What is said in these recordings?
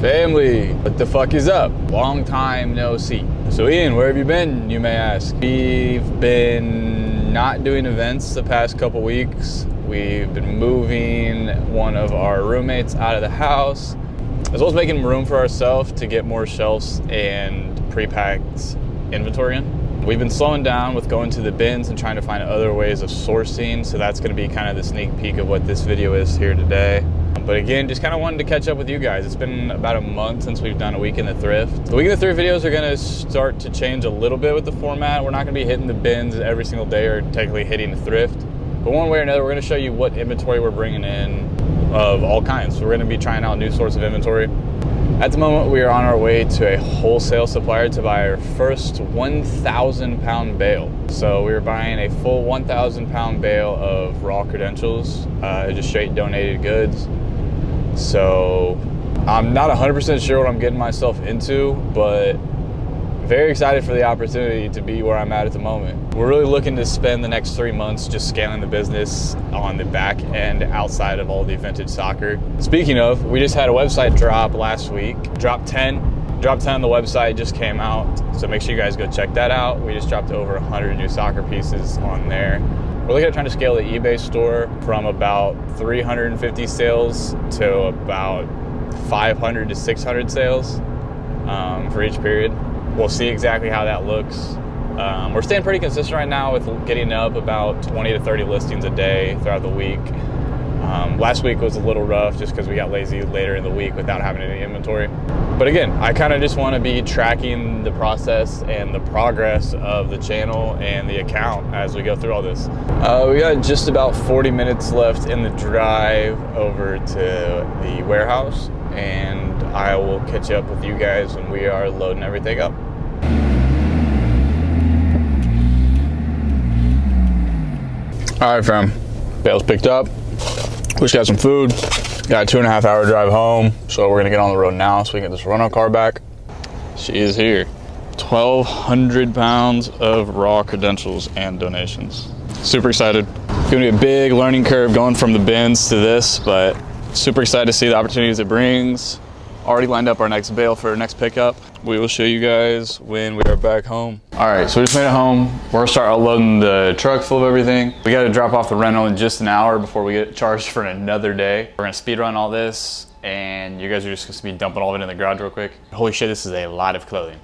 Family, what the fuck is up? Long time no see. So Ian, where have you been, you may ask? We've been not doing events the past couple weeks. We've been moving one of our roommates out of the house, as well as making room for ourselves to get more shelves and pre-packed inventory in. We've been slowing down with going to the bins and trying to find other ways of sourcing, so that's going to be kind of the sneak peek of what this video is here today. But again, just kind of wanted to catch up with you guys. It's been about a month since we've done a week in the thrift. The week in the thrift videos are going to start to change a little bit with the format. We're not going to be hitting the bins every single day or technically hitting the thrift. But one way or another, we're going to show you what inventory we're bringing in of all kinds. So we're going to be trying out new sorts of inventory. At the moment, we are on our way to a wholesale supplier to buy our first 1,000 pound bale. So we were buying a full 1,000 pound bale of raw credentials, just straight donated goods. So I'm not 100% sure what I'm getting myself into, but very excited for the opportunity to be where I'm at the moment. We're really looking to spend the next 3 months just scaling the business on the back end outside of all the vintage soccer. Speaking of, we just had a website drop last week. Drop 10 on the website just came out, so make sure you guys go check that out. We just dropped over 100 new soccer pieces on there. We're looking at trying to scale the eBay store from about 350 sales to about 500 to 600 sales for each period. We'll see exactly how that looks. We're staying pretty consistent right now with getting up about 20 to 30 listings a day throughout the week. Last week was a little rough just because we got lazy later in the week without having any inventory. But again, I kind of just want to be tracking the process and the progress of the channel and the account as we go through all this. We got just about 40 minutes left in the drive over to the warehouse, and I will catch up with you guys when we are loading everything up. All right, fam, bale's picked up. We just got some food. Got a 2.5 hour drive home, so we're gonna get on the road now so we can get this rental car back. She is here. 1,200 pounds of raw credentials and donations. Super excited. It's gonna be a big learning curve going from the bins to this, but super excited to see the opportunities it brings. Already lined up our next bale for our next pickup. We will show you guys when we are back home. All right, so we just made it home. We're gonna start unloading the truck full of everything. We gotta drop off the rental in just an hour before we get charged for another day. We're gonna speed run all this, and you guys are just gonna be dumping all of it in the garage real quick. Holy shit, this is a lot of clothing.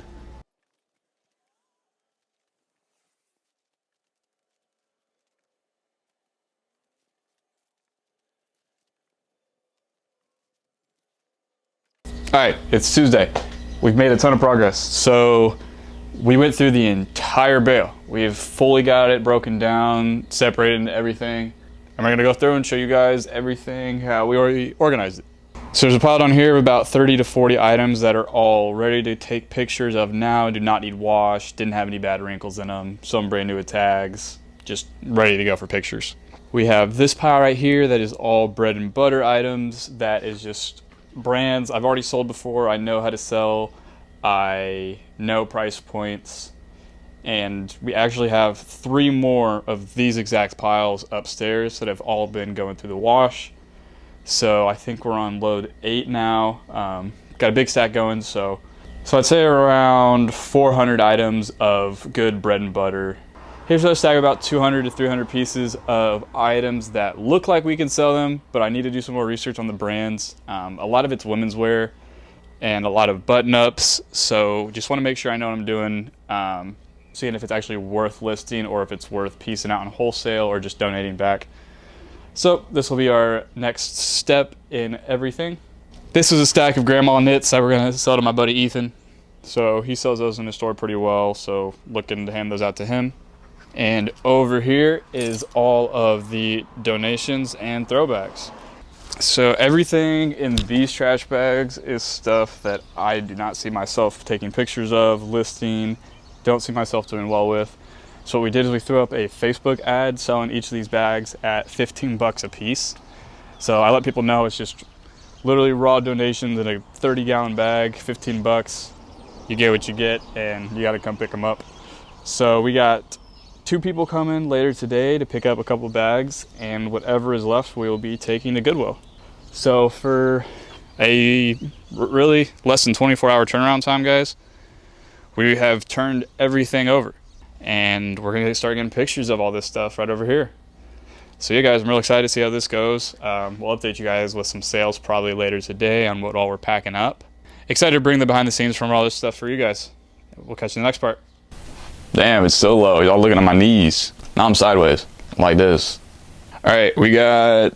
All right, it's Tuesday. We've made a ton of progress. So we went through the entire bale. We've fully got it broken down, separated into everything. And we're gonna go through and show you guys everything, how we already organized it. So there's a pile down here of about 30 to 40 items that are all ready to take pictures of now, do not need wash, didn't have any bad wrinkles in them, some brand new with tags, just ready to go for pictures. We have this pile right here that is all bread and butter items. That is just brands I've already sold before. I know how to sell, I know price points, and we actually have 3 more of these exact piles upstairs that have all been going through the wash. So I think we're on load 8 now. Got a big stack going, so I'd say around 400 items of good bread and butter. Here's a stack of about 200 to 300 pieces of items that look like we can sell them, but I need to do some more research on the brands. A lot of it's women's wear and a lot of button-ups, so just want to make sure I know what I'm doing, seeing if it's actually worth listing or if it's worth piecing out in wholesale or just donating back. So this will be our next step in everything. This is a stack of grandma knits that we're going to sell to my buddy Ethan. So he sells those in his store pretty well, so looking to hand those out to him. And over here is all of the donations and throwbacks. So everything in these trash bags is stuff that I do not see myself taking pictures of, listing, don't see myself doing well with. So what we did is we threw up a Facebook ad selling each of these bags at 15 bucks a piece. So I let people know it's just literally raw donations in a 30-gallon bag, 15 bucks. You get what you get, and you gotta come pick them up. So we got 2 people coming later today to pick up a couple bags, and whatever is left we will be taking to Goodwill. So for a really less than 24-hour turnaround time, guys. We have turned everything over, and we're gonna start getting pictures of all this stuff right over here. So yeah, guys, I'm real excited to see how this goes. We'll update you guys with some sales probably later today on what all we're packing up. Excited to bring the behind the scenes from all this stuff for you guys. We'll catch you in the next part. Damn, it's so low. Y'all looking at my knees. Now I'm sideways, like this. All right, we got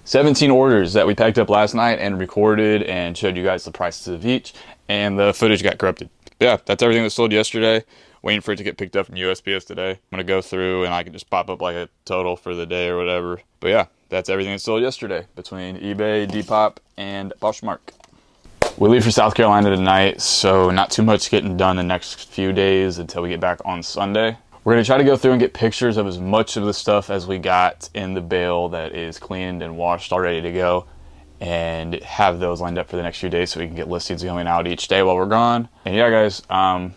17 orders that we packed up last night and recorded and showed you guys the prices of each, and the footage got corrupted. Yeah, that's everything that sold yesterday. Waiting for it to get picked up from USPS today. I'm gonna go through and I can just pop up like a total for the day or whatever. But yeah, that's everything that sold yesterday between eBay, Depop, and Poshmark. We leave for South Carolina tonight, so not too much getting done the next few days until we get back on Sunday. We're gonna try to go through and get pictures of as much of the stuff as we got in the bale that is cleaned and washed, all ready to go, and have those lined up for the next few days so we can get listings going out each day while we're gone. And yeah, guys,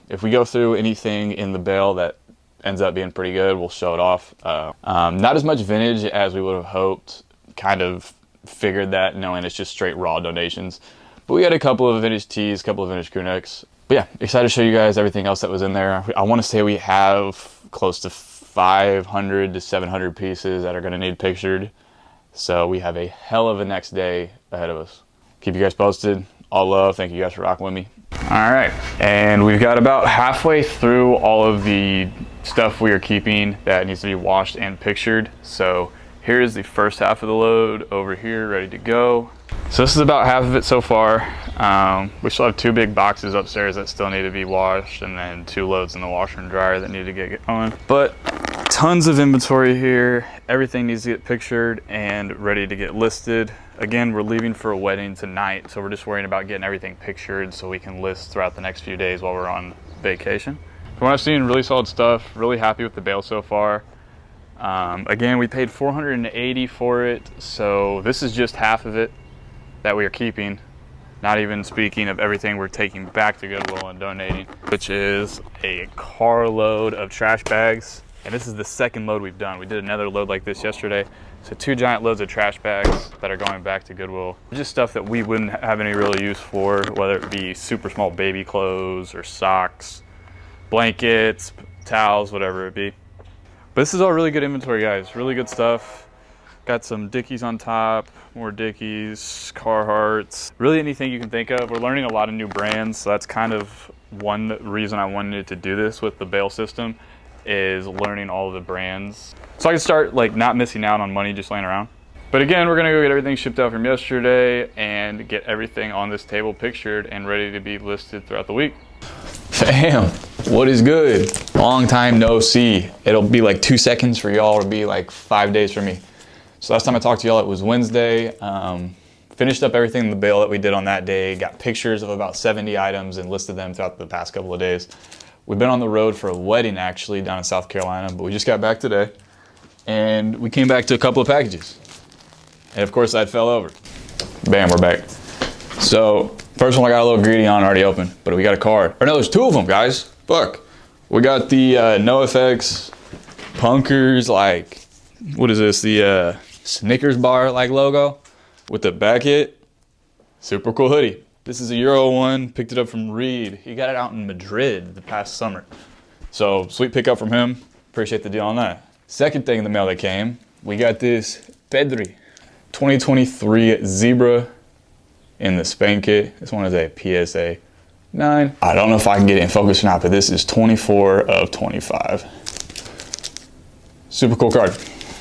if we go through anything in the bale that ends up being pretty good, we'll show it off. Not as much vintage as we would have hoped. Kind of figured that, knowing it's just straight raw donations. But we had a couple of vintage tees, a couple of vintage crew necks. But yeah, excited to show you guys everything else that was in there. I want to say we have close to 500 to 700 pieces that are going to need pictured. So we have a hell of a next day ahead of us. Keep you guys posted. All love. Thank you guys for rocking with me. All right. And we've got about halfway through all of the stuff we are keeping that needs to be washed and pictured. So here's the first half of the load over here, ready to go. So this is about half of it so far. We still have 2 big boxes upstairs that still need to be washed, and then 2 loads in the washer and dryer that need to get going. But tons of inventory here. Everything needs to get pictured and ready to get listed. Again, we're leaving for a wedding tonight, so we're just worrying about getting everything pictured so we can list throughout the next few days while we're on vacation. From what I've seen, really solid stuff. Really happy with the bale so far. Again, we paid $480 for it, so this is just half of it that we are keeping, not even speaking of everything we're taking back to Goodwill and donating, which is a carload of trash bags. And this is the second load we've done. We did another load like this yesterday. So 2 giant loads of trash bags that are going back to Goodwill. Just stuff that we wouldn't have any real use for, whether it be super small baby clothes or socks, blankets, towels, whatever it be. But this is all really good inventory, guys. Really good stuff. Got some Dickies on top, more Dickies, Carhartts, really anything you can think of. We're learning a lot of new brands, so that's kind of one reason I wanted to do this with the bale system, is learning all of the brands. So I can start like not missing out on money just laying around. But again, we're gonna go get everything shipped out from yesterday and get everything on this table pictured and ready to be listed throughout the week. Fam, what is good? Long time no see. It'll be like 2 seconds for y'all, it'll be like 5 days for me. So last time I talked to y'all, it was Wednesday. Finished up everything in the bale that we did on that day, got pictures of about 70 items and listed them throughout the past couple of days. We've been on the road for a wedding actually down in South Carolina, but we just got back today and we came back to a couple of packages. And of course that fell over. Bam, we're back. So first one I got a little greedy on, already open, but we got a card. Or no, there's 2 of them, guys. Fuck. We got the NoFX Punkers, like, what is this? The Snickers bar like logo with the back hit. Super cool hoodie. This is a Euro one, picked it up from Reed. He got it out in Madrid the past summer. So sweet pickup from him. Appreciate the deal on that. Second thing in the mail that came, we got this Pedri 2023 Zebra in the Spain kit. This one is a PSA 9. I don't know if I can get it in focus or not, but this is 24 of 25. Super cool card.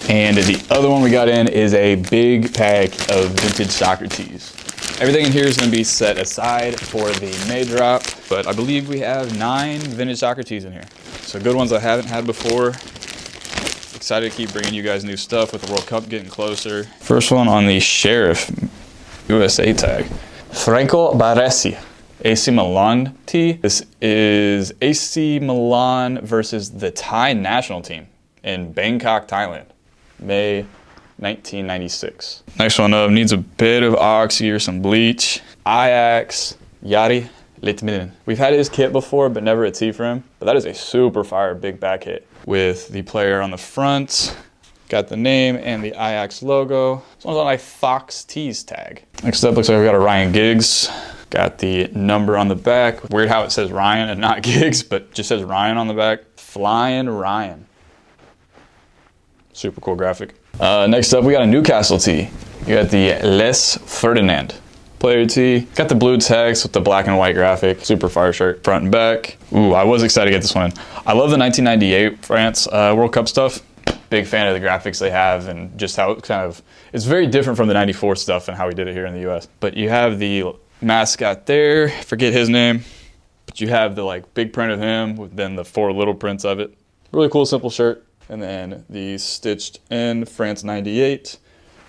And the other one we got in is a big pack of vintage soccer tees. Everything in here is going to be set aside for the May drop, but I believe we have 9 vintage soccer tees in here. So good ones I haven't had before. Excited to keep bringing you guys new stuff with the World Cup getting closer. First one on the Sheriff USA tag. Franco Baresi, AC Milan tee. This is AC Milan versus the Thai national team in Bangkok, Thailand. May 1996. Next one up needs a bit of oxy or some bleach. Ajax Jari Litmanen. We've had his kit before, but never a tee for him. But that is a super fire big back hit with the player on the front. Got the name and the Ajax logo. This one's on a Fox Tees tag. Next up, looks like we got a Ryan Giggs. Got the number on the back. Weird how it says Ryan and not Giggs, but just says Ryan on the back. Flying Ryan. Super cool graphic. Next up, we got a Newcastle tee. You got the Les Ferdinand player tee. Got the blue text with the black and white graphic. Super fire shirt, front and back. Ooh, I was excited to get this one in. I love the 1998 France World Cup stuff. Big fan of the graphics they have and just how it kind of, it's very different from the 94 stuff and how we did it here in the US. But you have the mascot there, forget his name, but you have the like big print of him with then the 4 little prints of it. Really cool, simple shirt. And then the stitched in France 98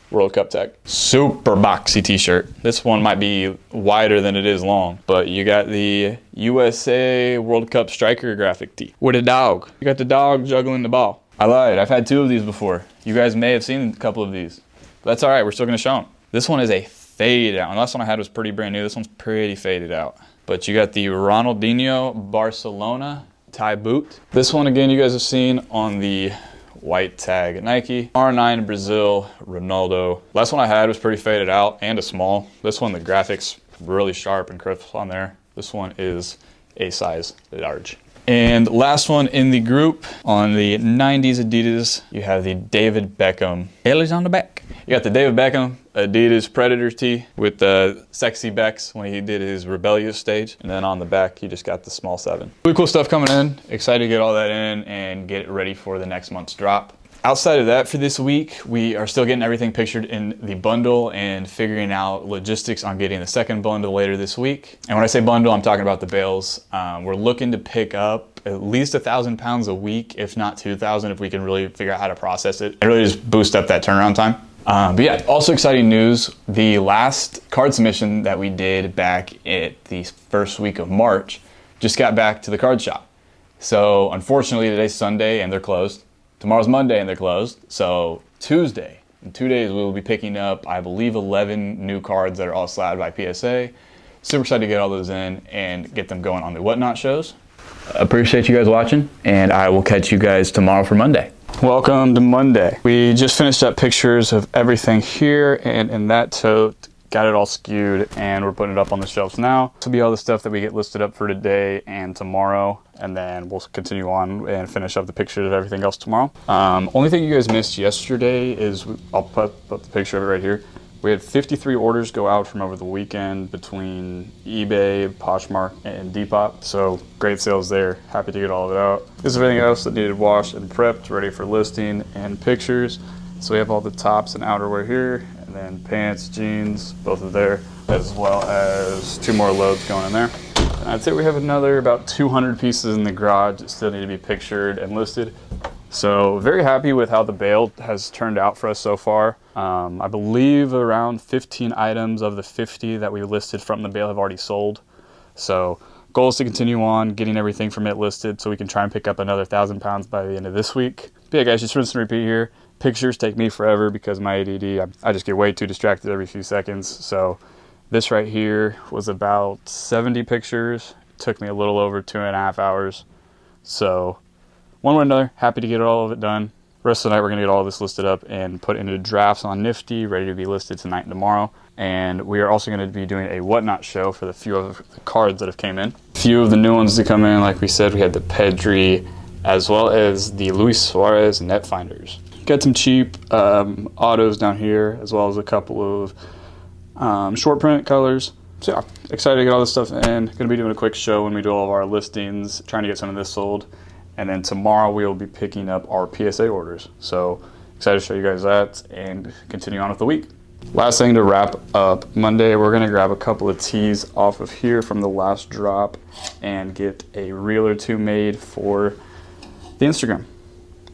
World Cup tag. Super boxy t-shirt. This one might be wider than it is long, but you got the USA World Cup striker graphic tee with a dog. You got the dog juggling the ball. I lied, I've had 2 of these before. You guys may have seen a couple of these. But that's all right, we're still gonna show them. This one is a fade out. And the last one I had was pretty brand new. This one's pretty faded out. But you got the Ronaldinho Barcelona tie boot. This one again you guys have seen on the white tag at Nike. R9 Brazil Ronaldo. Last one I had was pretty faded out and a small. This one the graphics really sharp and crisp on there. This one is a size large. And last one in the group on the 90s Adidas, you have the David Beckham. Haley's on the back. You got the David Beckham Adidas Predator tee with the sexy Becks when he did his rebellious stage. And then on the back, you just got the small 7. Really cool stuff coming in. Excited to get all that in and get it ready for the next month's drop. Outside of that for this week, we are still getting everything pictured in the bundle and figuring out logistics on getting the second bundle later this week. And when I say bundle, I'm talking about the bales. We're looking to pick up at least 1,000 pounds a week, if not 2,000, if we can really figure out how to process it and really just boost up that turnaround time. But yeah, also exciting news. The last card submission that we did back at the first week of March just got back to the card shop. So unfortunately, today's Sunday and they're closed. Tomorrow's Monday and they're closed. So Tuesday, in 2 days, we will be picking up, I believe, 11 new cards that are all slabbed by PSA. Super excited to get all those in and get them going on the Whatnot shows. Appreciate you guys watching, and I will catch you guys tomorrow for Monday. Welcome to Monday. We just finished up pictures of everything here and in that tote. Got it all skewed and we're putting it up on the shelves now. This will be all the stuff that we get listed up for today and tomorrow, and then we'll continue on and finish up the pictures of everything else tomorrow. Only thing you guys missed yesterday is, I'll put up the picture of it right here. We had 53 orders go out from over the weekend between eBay, Poshmark, and Depop. So great sales there. Happy to get all of it out. This is everything else that needed washed and prepped, ready for listing and pictures. So we have all the tops and outerwear here, and then pants, jeans, both are there, as well as 2 more loads going in there. And I'd say we have another about 200 pieces in the garage that still need to be pictured and listed. So very happy with how the bale has turned out for us so far. I believe around 15 items of the 50 that we listed from the bale have already sold. So goal is to continue on getting everything from it listed so we can try and pick up another 1,000 pounds by the end of this week. But yeah guys, just rinse and repeat here. Pictures take me forever because of my ADD. I just get way too distracted every few seconds. So this right here was about 70 pictures. It took me a little over 2.5 hours. So one way or another, happy to get all of it done. The rest of the night, we're gonna get all of this listed up and put into drafts on Nifty, ready to be listed tonight and tomorrow. And we are also gonna be doing a Whatnot show for the few of the cards that have came in. A few of the new ones to come in, like we said, we had the Pedri, as well as the Luis Suarez net finders. Got some cheap autos down here, as well as a couple of short print colors. So yeah, excited to get all this stuff in. Gonna be doing a quick show when we do all of our listings, trying to get some of this sold. And then tomorrow we will be picking up our PSA orders. So excited to show you guys that and continue on with the week. Last thing to wrap up, Monday we're gonna grab a couple of tees off of here from the last drop and get a reel or 2 made for the Instagram.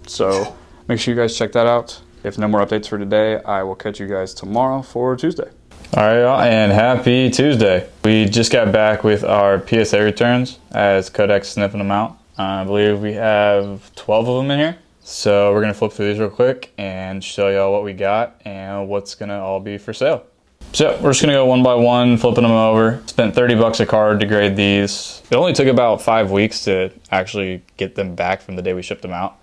So make sure you guys check that out. If no more updates for today, I will catch you guys tomorrow for Tuesday. All right, y'all, and happy Tuesday. We just got back with our PSA returns as Kodak's sniffing them out. I believe we have 12 of them in here. So we're gonna flip through these real quick and show y'all what we got and what's gonna all be for sale. So we're just gonna go one by one, flipping them over. Spent 30 bucks a card to grade these. It only took about 5 weeks to actually get them back from the day we shipped them out.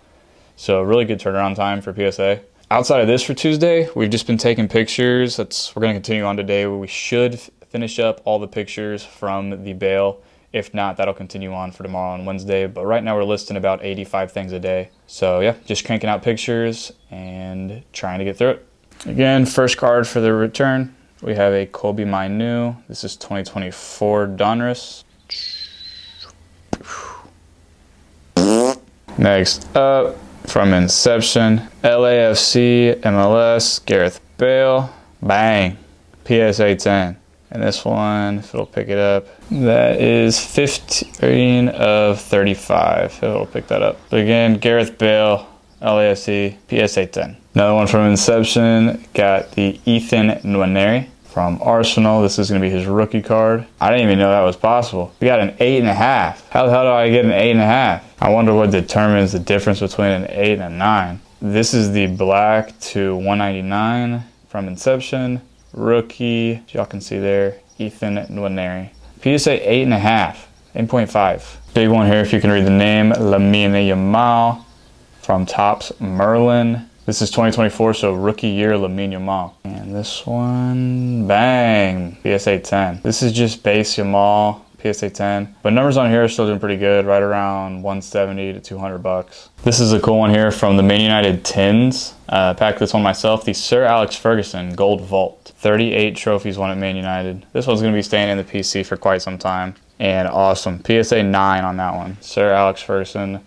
So really good turnaround time for PSA. Outside of this for Tuesday, we've just been taking pictures. We're gonna continue on today. We should finish up all the pictures from the bale. If not, that'll continue on for tomorrow and Wednesday. But right now we're listing about 85 things a day. So yeah, just cranking out pictures and trying to get through it. Again, first card for the return, we have a Kobe Minu. This is 2024 Donruss. Next up, from Inception, LAFC MLS, Gareth Bale. Bang, PSA 10. And this one, if it'll pick it up, that is 15 of 35. If it'll pick that up. But again, Gareth Bale, LAFC, PSA 10. Another one from Inception, got the Ethan Nwaneri from Arsenal. This is going to be his rookie card. I didn't even know that was possible. We got an 8.5. How the hell do I get an 8.5? I wonder what determines the difference between an 8 and a 9. This is the black to 199 from Inception. Rookie, y'all can see there, Ethan Nwaneri. PSA 8.5, 8.5. Big one here if you can read the name, Lamine Yamal from Topps Merlin. This is 2024, so rookie year Lamine Yamal. And this one, bang, PSA 10. This is just base Yamal, PSA 10. But numbers on here are still doing pretty good, right around 170 to 200 bucks. This is a cool one here from the Man United Tins. Packed this one myself, the Sir Alex Ferguson Gold Vault. 38 trophies won at Man United. This one's gonna be staying in the PC for quite some time. And awesome, PSA 9 on that one. Sir Alex Ferguson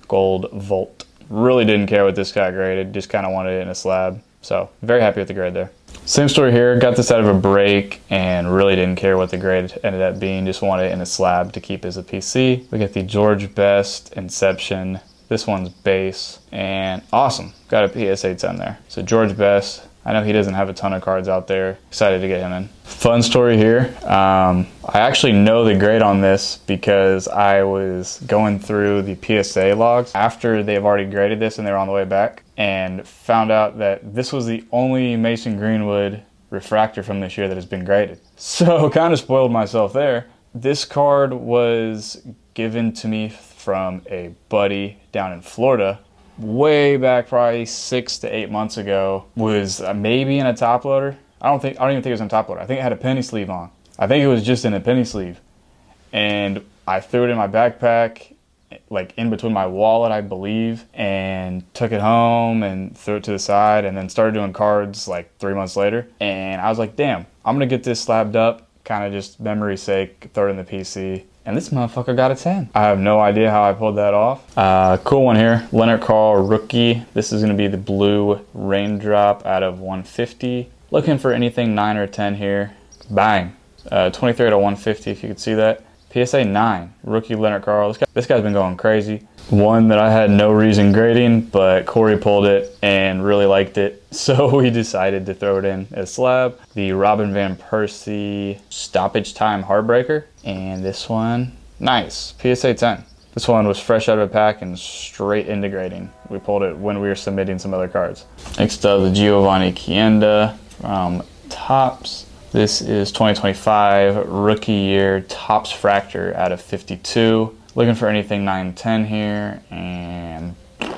Gold Vault. Really didn't care what this got graded, just kind of wanted it in a slab. So very happy with the grade there. Same story here, got this out of a break and really didn't care what the grade ended up being, just wanted it in a slab to keep as a PC. We got the George Best Inception. This one's base and awesome, got a PSA 10 there. So George Best, I know he doesn't have a ton of cards out there. Excited to get him in. Fun story here. I actually know the grade on this because I was going through the PSA logs after they've already graded this and they were on the way back and found out that this was the only Mason Greenwood refractor from this year that has been graded. So kind of spoiled myself there. This card was given to me from a buddy down in Florida way back probably 6 to 8 months ago. Was maybe in a top loader. I don't even think it was in a top loader. I think it had a penny sleeve on. I think it was just in a penny sleeve. And I threw it in my backpack, like in between my wallet, I believe, and took it home and threw it to the side and then started doing cards like 3 months later. And I was like, damn, I'm gonna get this slabbed up, kind of just memory's sake, throw it in the PC. And this motherfucker got a 10. I have no idea how I pulled that off. Cool one here, Leonard Carl rookie. This is gonna be the blue raindrop out of 150. Looking for anything 9 or 10 here. Bang, 23 out of 150 if you could see that. PSA 9, rookie Leonard Carl. This guy's been going crazy. One that I had no reason grading, but Corey pulled it and really liked it. So we decided to throw it in as slab. The Robin Van Persie stoppage time heartbreaker. And this one, nice, PSA 10. This one was fresh out of a pack and straight into grading. We pulled it when we were submitting some other cards. Next up, the Giovanni Chienda from Topps. This is 2025 rookie year Topps Fractor out of 52. Looking for anything 9-10 here, and I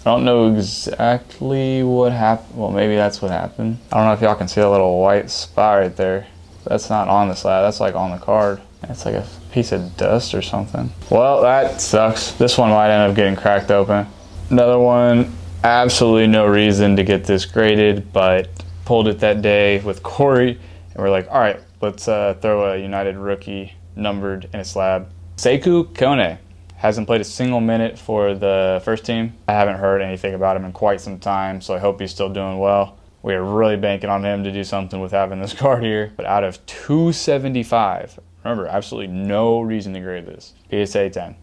don't know exactly what happened. Well, maybe that's what happened. I don't know if y'all can see a little white spot right there. That's not on the slab, that's like on the card. It's like a piece of dust or something. Well, that sucks. This one might end up getting cracked open. Another one, absolutely no reason to get this graded, but pulled it that day with Corey, and we're like, all right, let's throw a United rookie numbered in a slab. Sekou Kone hasn't played a single minute for the first team. I haven't heard anything about him in quite some time, so I hope he's still doing well. We are really banking on him to do something with having this card here. But out of 275, remember, absolutely no reason to grade this. PSA 10.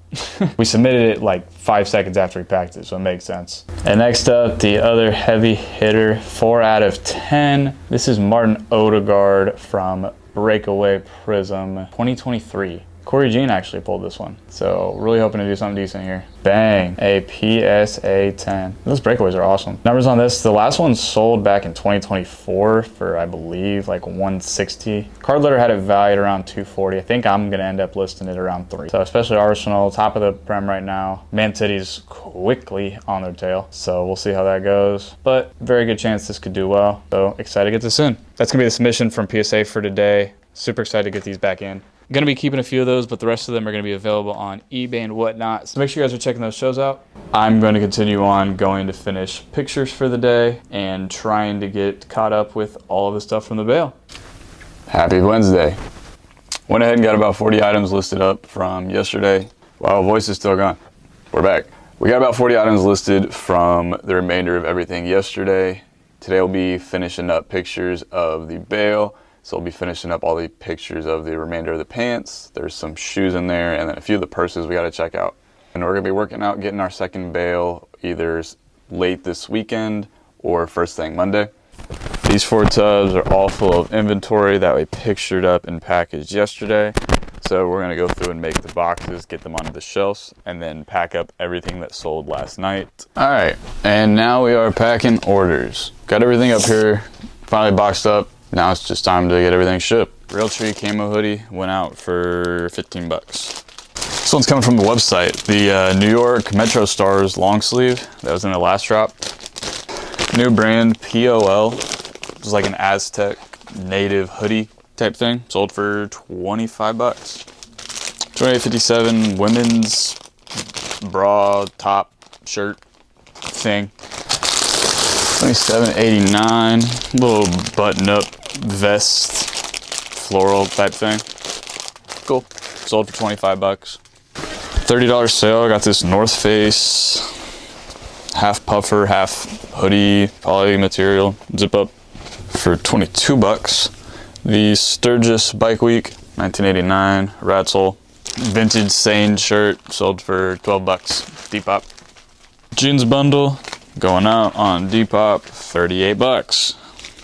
We submitted it like 5 seconds after we packed it, so it makes sense. And next up, the other heavy hitter, 4 out of 10. This is Martin Odegaard from Breakaway Prism 2023. Corey Jean actually pulled this one. So really hoping to do something decent here. Bang, a PSA 10. Those breakaways are awesome. Numbers on this, the last one sold back in 2024 for, I believe, like 160. Card letter had it valued around 240. I think I'm gonna end up listing it around 3. So especially Arsenal, top of the prem right now. Man City's quickly on their tail. So we'll see how that goes. But very good chance this could do well. So excited to get this in. That's gonna be the submission from PSA for today. Super excited to get these back in. Gonna be keeping a few of those, but the rest of them are gonna be available on eBay and whatnot. So make sure you guys are checking those shows out. I'm going to continue on going to finish pictures for the day and trying to get caught up with all of the stuff from the bale. Happy Wednesday. Went ahead and got about 40 items listed up from yesterday. Wow, voice is still gone. We're back. We got about 40 items listed from the remainder of everything yesterday. Today we'll be finishing up pictures of the bale. So I'll be finishing up all the pictures of the remainder of the pants. There's some shoes in there and then a few of the purses we got to check out. And we're going to be working out getting our second bale either late this weekend or first thing Monday. These 4 tubs are all full of inventory that we pictured up and packaged yesterday. So we're going to go through and make the boxes, get them onto the shelves, and then pack up everything that sold last night. All right, and now we are packing orders. Got everything up here, finally boxed up. Now it's just time to get everything shipped. Realtree camo hoodie went out for 15 bucks. This one's coming from the website. The New York Metro Stars long sleeve that was in the last drop. New brand POL. It was like an Aztec native hoodie type thing. Sold for 25 bucks. 28.57 women's bra top shirt thing. 27.89 little button up vest floral type thing. Cool. Sold for 25 bucks. $30 sale. I got this North Face half puffer, half hoodie, poly material, zip up for 22 bucks. The Sturgis Bike Week, 1989, Ratsole. Vintage Sane shirt, sold for 12 bucks. Depop. Jeans bundle, going out on Depop, 38 bucks.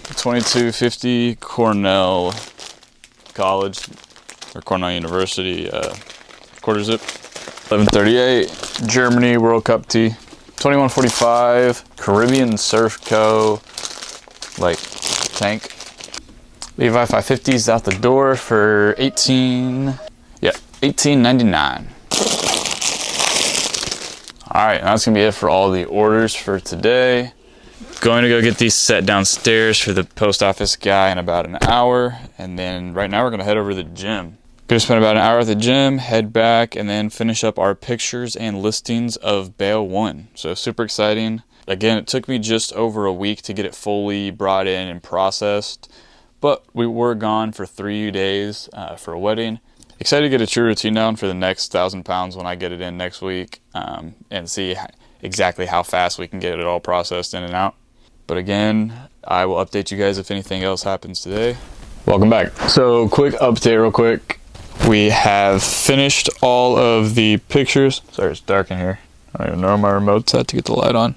22.50 Cornell College, or Cornell University, quarter zip. 11.38 Germany World Cup tee. 21.45 Caribbean Surf Co. like tank. Levi 550s out the door for $18.99. All right, that's gonna be it for all the orders for today. Going to go get these set downstairs for the post office guy in about an hour, and then right now we're gonna head over to the gym. Gonna spend about an hour at the gym, head back, and then finish up our pictures and listings of Bale 1. So super exciting. Again, it took me just over a week to get it fully brought in and processed, but we were gone for 3 days for a wedding. Excited to get a true routine down for the next 1,000 pounds when I get it in next week, and see exactly how fast we can get it all processed in and out. But again, I will update you guys if anything else happens today. Welcome back. So quick update real quick. We have finished all of the pictures. Sorry, it's dark in here. I don't even know where my remote's at to get the light on.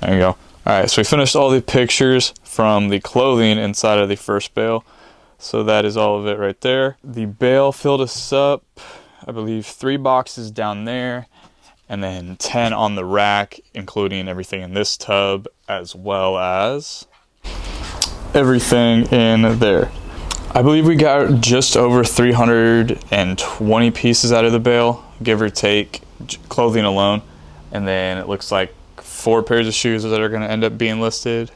There you go. All right, so we finished all the pictures from the clothing inside of the first bale. So that is all of it right there. The bale filled us up, I believe 3 boxes down there, and then 10 on the rack, including everything in this tub, as well as everything in there. I believe we got just over 320 pieces out of the bale, give or take, clothing alone. And then it looks like 4 pairs of shoes that are gonna end up being listed.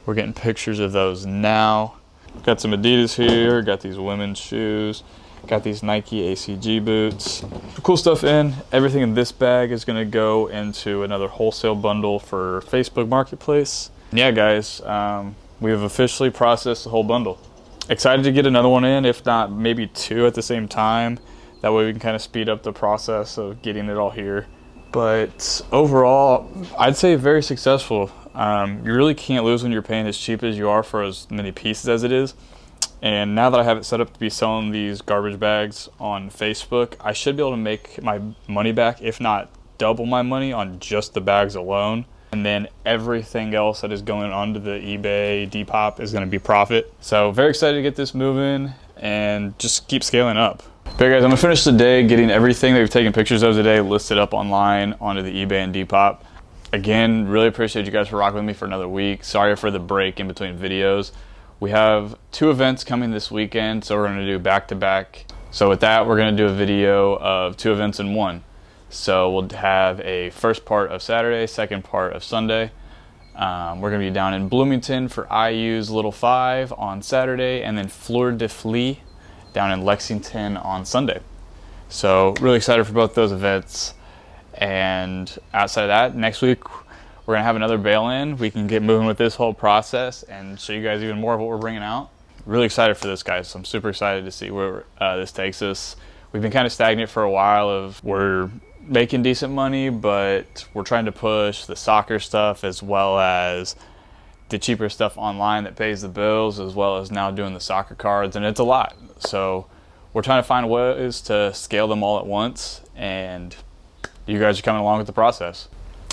We're getting pictures of those now. Got some Adidas here, got these women's shoes, got these Nike ACG boots. Cool stuff in. Everything in this bag is gonna go into another wholesale bundle for Facebook Marketplace. And yeah, guys, we have officially processed the whole bundle. Excited to get another one in, if not maybe 2 at the same time. That way we can kind of speed up the process of getting it all here. But overall, I'd say very successful. You really can't lose when you're paying as cheap as you are for as many pieces as it is. And now that I have it set up to be selling these garbage bags on Facebook, I should be able to make my money back, if not double my money on just the bags alone. And then everything else that is going onto the eBay Depop is going to be profit. So very excited to get this moving and just keep scaling up. But guys, I'm gonna finish the day getting everything that we've taken pictures of today listed up online onto the eBay and Depop. Again, really appreciate you guys for rocking with me for another week. Sorry for the break in between videos. We have 2 events coming this weekend, so we're gonna do back-to-back. So with that, we're gonna do a video of 2 events in one. So we'll have a first part of Saturday, second part of Sunday. We're gonna be down in Bloomington for IU's Little 5 on Saturday, and then Fleur de Flis down in Lexington on Sunday. So really excited for both those events. And outside of that, next week we're gonna have another bail in. We can get moving with this whole process and show you guys even more of what we're bringing out. Really excited for this, guys. So I'm super excited to see where this takes us. We've been kind of stagnant for a while. We're making decent money, but we're trying to push the soccer stuff as well as the cheaper stuff online that pays the bills, as well as now doing the soccer cards, and it's a lot. So we're trying to find ways to scale them all at once, and you guys are coming along with the process.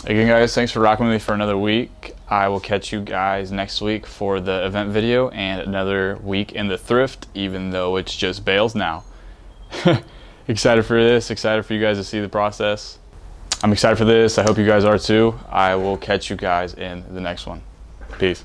Again, guys, thanks for rocking with me for another week. I will catch you guys next week for the event video and another week in the thrift, even though it's just bails now. Excited for this, excited for you guys to see the process. I'm excited for this. I hope you guys are too. I will catch you guys in the next one. Peace.